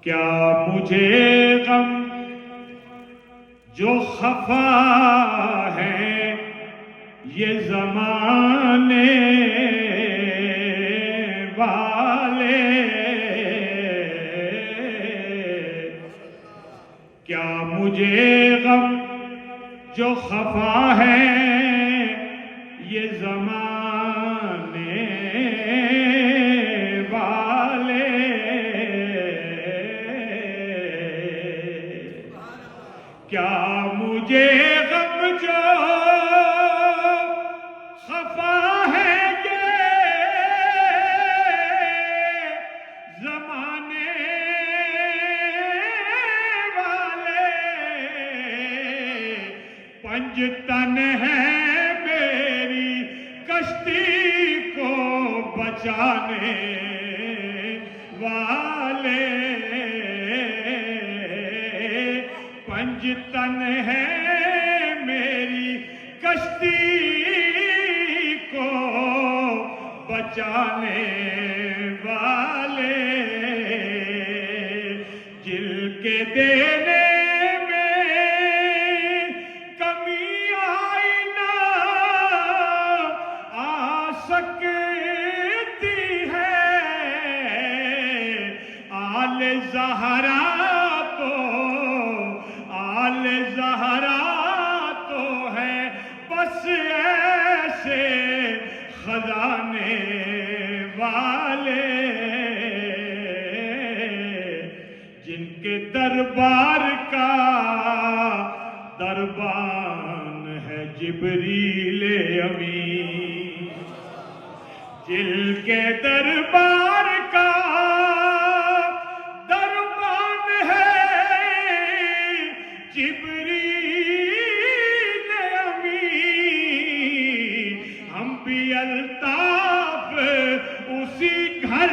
کیا مجھے غم جو خفا ہے یہ زمانے والے، کیا مجھے غم جو خفا ہے یہ زمانے والے، کیا مجھے غم جو خفا ہے یہ زمانے والے، پنج تن ہے میری کشتی کو بچانے والے، پنج تن ہے میری کشتی کو بچانے والے، جل کے دینے میں کمی آئی نہ آ سکتی ہے، آل زہرا آل زہرا تو ہے بس ایسے خزانے والے، جن کے دربار کا دربان ہے جبریل امین، جن کے دربار کا دربان ہے جبریل امین، ہم بھی الطاف اسی گھر